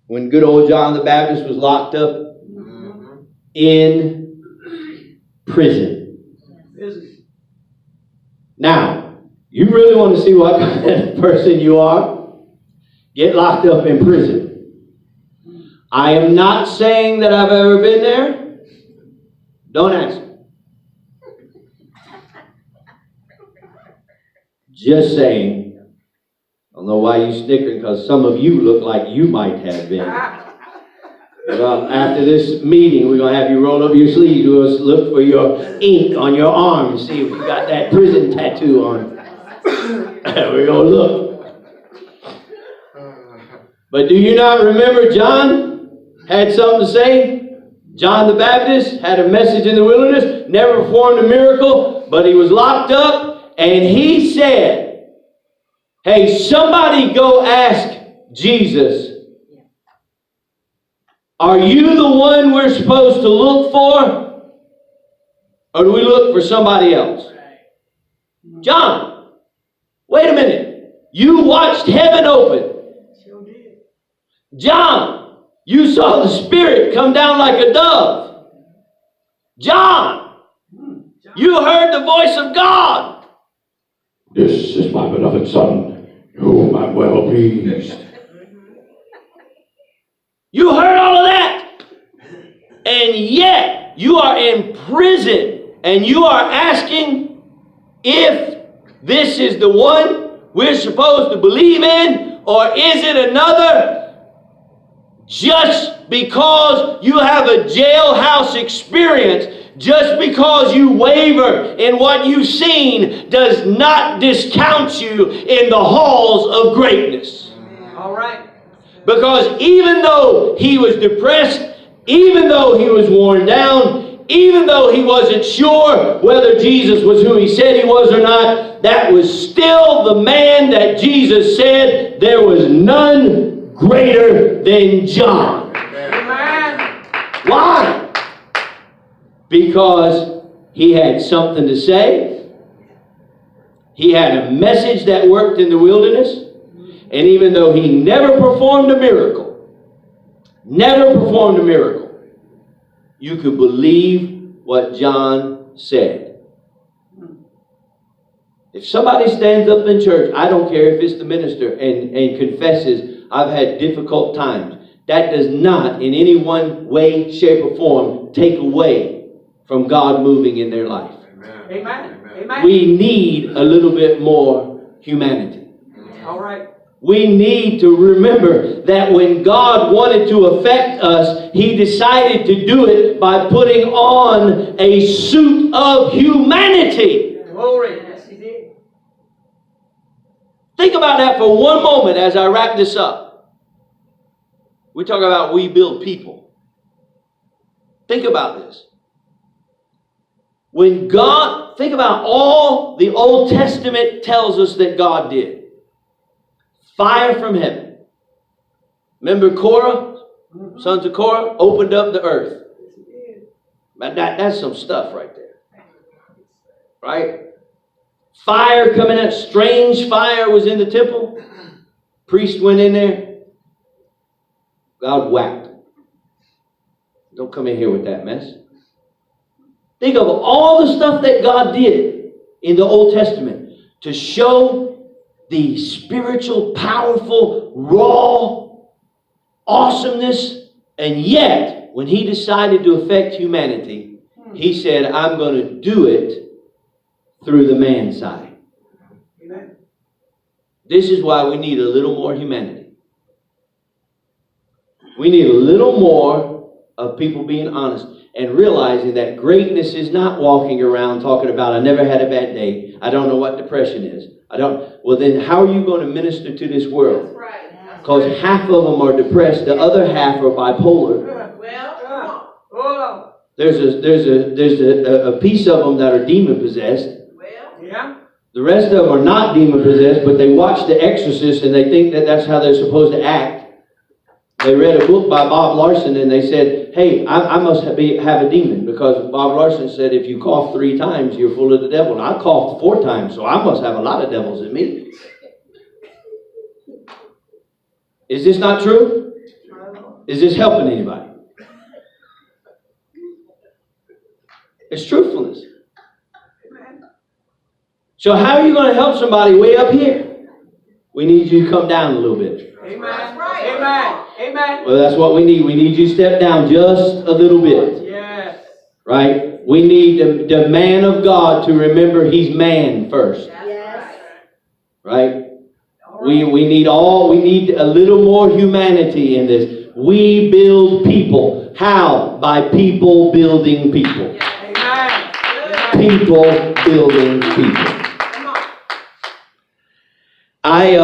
when good old John the Baptist was locked up in prison. Now, you really want to see what kind of person you are? Get locked up in prison. I am not saying that I've ever been there. Don't ask me. Just saying. I don't know why you're snickering, because some of you look like you might have been. Well, after this meeting, we're going to have you roll up your sleeves. We'll look for your ink on your arm and see if you got that prison tattoo on. We're going to look. But do you not remember John had something to say? John the Baptist had a message in the wilderness, never performed a miracle, but he was locked up, and he said, hey, somebody go ask Jesus, are you the one we're supposed to look for? Or do we look for somebody else? John, wait a minute. You watched heaven open. John, you saw the Spirit come down like a dove. John, you heard the voice of God. This is my beloved Son, whom I'm well pleased. You heard all of that. And yet, you are in prison. And you are asking if this is the one we're supposed to believe in, or is it another? Just because you have a jailhouse experience, just because you waver in what you've seen, does not discount you in the halls of greatness. All right. Because even though he was depressed, even though he was worn down, even though he wasn't sure whether Jesus was who he said he was or not, that was still the man that Jesus said there was none greater than John. Amen. Why? Because he had something to say. He had a message that worked in the wilderness. And even though he never performed a miracle, you could believe what John said. If somebody stands up in church, I don't care if it's the minister, and confesses, I've had difficult times, that does not in any one way, shape, or form take away from God moving in their life. Amen. Amen. We need a little bit more humanity. All right. We need to remember that when God wanted to affect us, He decided to do it by putting on a suit of humanity. Glory. Yes, He did. Think about that for one moment as I wrap this up. We talk about we build people. Think about this. When God, think about all the Old Testament tells us that God did. Fire from heaven. Remember Korah? Sons of Korah opened up the earth. That's some stuff right there. Right? Fire coming out. Strange fire was in the temple. Priest went in there. God whacked him. Don't come in here with that mess. Think of all the stuff that God did in the Old Testament to show the spiritual, powerful, raw awesomeness. And yet, when He decided to affect humanity, He said, I'm going to do it through the man side. Amen. This is why we need a little more humanity. We need a little more of people being honest and realizing that greatness is not walking around talking about, I never had a bad day. I don't know what depression is. Well, then how are you going to minister to this world? That's right. Because half of them are depressed, the other half are bipolar. Well, There's a piece of them that are demon possessed. Yeah. The rest of them are not demon possessed, but they watch The Exorcist and they think that that's how they're supposed to act. They read a book by Bob Larson and they said, hey, I must have a demon, because Bob Larson said if you cough 3 times, you're full of the devil. And I coughed 4 times, so I must have a lot of devils in me. Is this not true? Is this helping anybody? It's truthfulness. So how are you going to help somebody way up here? We need you to come down a little bit. Amen. Amen. Amen. Well, that's what we need. We need you to step down just a little bit. Yes. Right? We need the man of God to remember he's man first. Yes. Right? We need a little more humanity in this. We build people. How? By people building people. Amen. People building people. Come on. I